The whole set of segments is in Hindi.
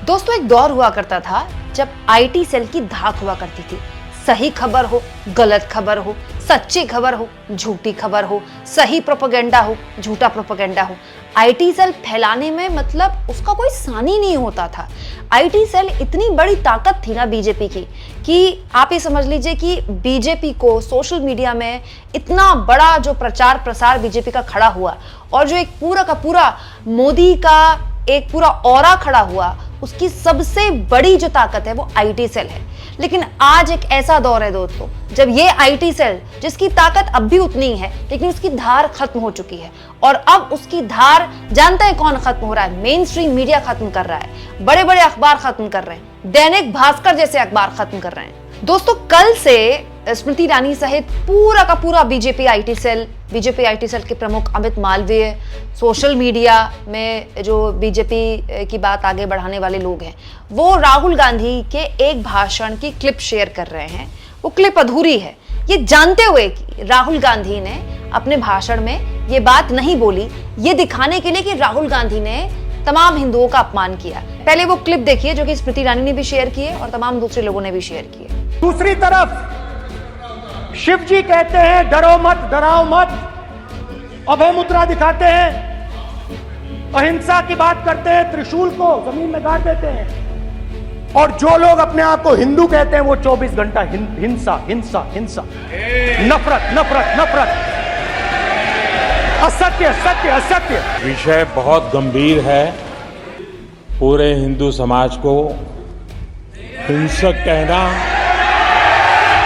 दोस्तों एक दौर हुआ करता था जब आईटी सेल की धाक हुआ करती थी। सही खबर हो, गलत खबर हो, सच्ची खबर हो, झूठी खबर हो, सही प्रोपेगेंडा हो, झूठा प्रोपेगेंडा हो, आईटी सेल फैलाने में मतलब उसका कोई सानी नहीं होता था। आईटी सेल इतनी बड़ी ताकत थी ना बीजेपी की कि आप ये समझ लीजिए कि बीजेपी को सोशल मीडिया में इतना बड़ा जो प्रचार प्रसार बीजेपी का खड़ा हुआ और जो एक पूरा का पूरा मोदी का एक पूरा ऑरा खड़ा हुआ, उसकी सबसे बड़ी जो ताकत है वो आईटी सेल है। लेकिन आज एक ऐसा दौर है दोस्तों जब ये आईटी सेल, जिसकी ताकत अब भी उतनी है लेकिन उसकी धार खत्म हो चुकी है, और अब उसकी धार जानते हैं कौन खत्म हो रहा है? मेन स्ट्रीम मीडिया खत्म कर रहा है, बड़े बड़े अखबार खत्म कर रहे हैं, दैनिक भास्कर जैसे अखबार खत्म कर रहे हैं। दोस्तों कल से स्मृति ईरानी सहित पूरा का पूरा बीजेपी आईटी सेल के प्रमुख अमित मालवीय, सोशल मीडिया में जो बीजेपी की बात आगे बढ़ाने वाले लोग हैं, वो राहुल गांधी के एक भाषण की क्लिप शेयर कर रहे हैं। वो क्लिप अधूरी है, ये जानते हुए कि राहुल गांधी ने अपने भाषण में ये बात नहीं बोली, ये दिखाने के लिए कि राहुल गांधी ने तमाम हिंदुओं का अपमान किया। पहले वो क्लिप देखिए जो कि स्मृति ईरानी ने भी शेयर की है और तमाम दूसरे लोगों ने भी शेयर की है। दूसरी तरफ शिव जी कहते हैं डरो मत, डराओ मत, अभय मुद्रा दिखाते हैं, अहिंसा की बात करते हैं, त्रिशूल को जमीन में गाड़ देते हैं, और जो लोग अपने आप को हिंदू कहते हैं वो 24 घंटा हिंसा हिंसा हिंसा, नफरत नफरत नफरत, असत्य सत्य असत्य। विषय बहुत गंभीर है। पूरे हिंदू समाज को हिंसक कहना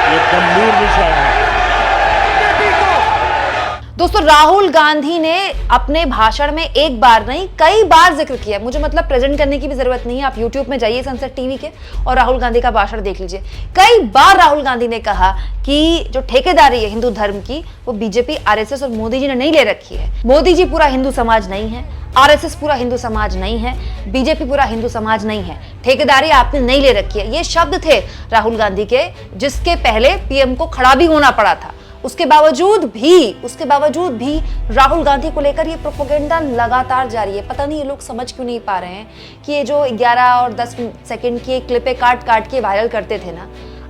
ये गंभीर विषय है। दोस्तों राहुल गांधी ने अपने भाषण में एक बार नहीं कई बार जिक्र किया, मुझे मतलब प्रेजेंट करने की भी जरूरत नहीं है, आप यूट्यूब में जाइए सनसेट टीवी के और राहुल गांधी का भाषण देख लीजिए। कई बार राहुल गांधी ने कहा कि जो ठेकेदारी है हिंदू धर्म की वो बीजेपी, आरएसएस और मोदी जी ने नहीं ले रखी है। मोदी जी पूरा हिंदू समाज नहीं है, आरएसएस पूरा हिंदू समाज नहीं है, बीजेपी पूरा हिंदू समाज नहीं है, ठेकेदारी आपने नहीं ले रखी है। ये शब्द थे राहुल गांधी के, जिसके पहले पीएम को खड़ा भी होना पड़ा था। उसके बावजूद भी राहुल गांधी को लेकर ये प्रोपेगेंडा लगातार जारी है। पता नहीं ये लोग समझ क्यों नहीं पा रहे हैं कि ये जो 11 और 10 सेकंड की क्लिपें काट काट के वायरल करते थे ना,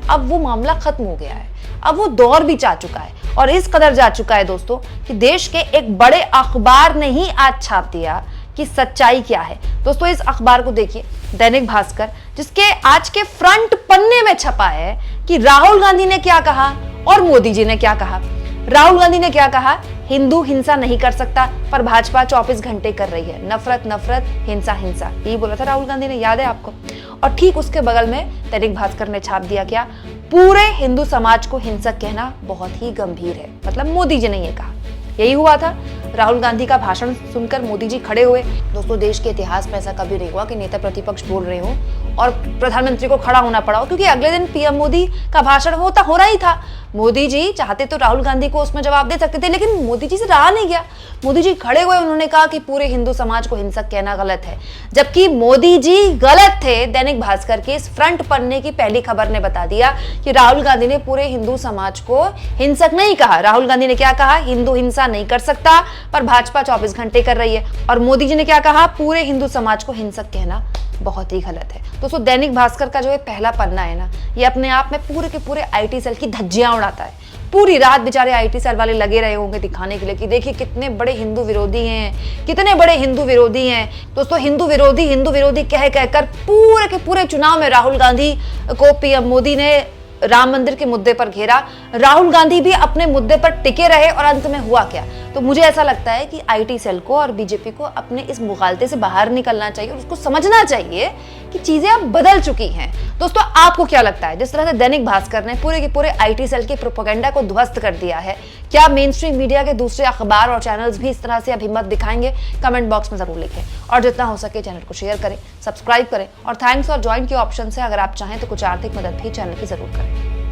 अब वो मामला खत्म हो गया है, अब वो दौर भी जा चुका है, और इस कदर जा चुका है दोस्तों कि देश के एक बड़े अखबार ने ही आज छाप दिया कि सच्चाई क्या है। दोस्तों इस अखबार को देखिए, दैनिक भास्कर, जिसके आज के फ्रंट पन्ने में छपा है कि राहुल गांधी ने क्या कहा और मोदी जी ने क्या कहा। राहुल गांधी ने क्या कहा? हिंदू हिंसा नहीं कर सकता पर भाजपा 24 घंटे कर रही है, नफरत नफरत, हिंसा हिंसा, यही बोला था राहुल गांधी ने, याद है आपको? और ठीक उसके बगल में दैनिक भास्कर ने छाप दिया क्या? पूरे हिंदू समाज को हिंसक कहना बहुत ही गंभीर है, मतलब मोदी जी ने ये कहा। यही हुआ था। राहुल गांधी का भाषण सुनकर मोदी जी खड़े हुए। दोस्तों देश के इतिहास में ऐसा कभी नहीं हुआ कि नेता प्रतिपक्ष बोल रहे हो और प्रधानमंत्री को खड़ा होना पड़ा हो, क्योंकि अगले दिन पीएम मोदी का भाषण हो रहा ही था। मोदी जी चाहते तो राहुल गांधी को उसमें जवाब दे सकते थे, लेकिन मोदी जी से रहा नहीं गया। मोदी जी खड़े हुए, उन्होंने कहा कि पूरे हिंदू समाज को हिंसक कहना गलत है, जबकि मोदी जी गलत थे। दैनिक भास्कर के इस फ्रंट पन्ने की पहली खबर ने बता दिया कि राहुल गांधी ने पूरे हिंदू समाज को हिंसक नहीं कहा। राहुल गांधी ने क्या कहा? हिंदू हिंसा नहीं कर सकता पर भाजपा 24 घंटे कर रही है। और मोदी जी ने क्या कहा? पूरे हिंदू समाज को हिंसक कहना बहुत ही गलत है। दोस्तों दैनिक भास्कर का जो ये पहला पन्ना है ना, ये अपने आप में पूरे के पूरे आईटी सेल की धज्जियां उड़ाता है। पूरी रात बेचारे आईटी सेल वाले लगे रहे होंगे दिखाने के लिए कि देखिए कितने बड़े हिंदू विरोधी हैं, कितने बड़े हिंदू विरोधी हैं। दोस्तों हिंदू विरोधी कह कहकर पूरे के पूरे चुनाव में राहुल गांधी को पीएम मोदी ने राम मंदिर के मुद्दे पर घेरा। राहुल गांधी भी अपने मुद्दे पर टिके रहे और अंत में हुआ क्या? तो मुझे ऐसा लगता है कि आईटी सेल को और बीजेपी को अपने इस मुगालते से बाहर निकलना चाहिए और उसको समझना चाहिए कि चीजें अब बदल चुकी हैं। दोस्तों आपको क्या लगता है? जिस तरह से दैनिक भास्कर ने पूरे के पूरे आईटी सेल के प्रोपेगेंडा को ध्वस्त कर दिया है, क्या मेन स्ट्रीम मीडिया के दूसरे अखबार और चैनल्स भी इस तरह से अब हिम्मत दिखाएंगे? कमेंट बॉक्स में जरूर लिखें और जितना हो सके चैनल को शेयर करें, सब्सक्राइब करें और थैंक्स और ज्वाइन के ऑप्शन से अगर आप चाहें तो कुछ आर्थिक मदद भी चैनल की जरूर करें।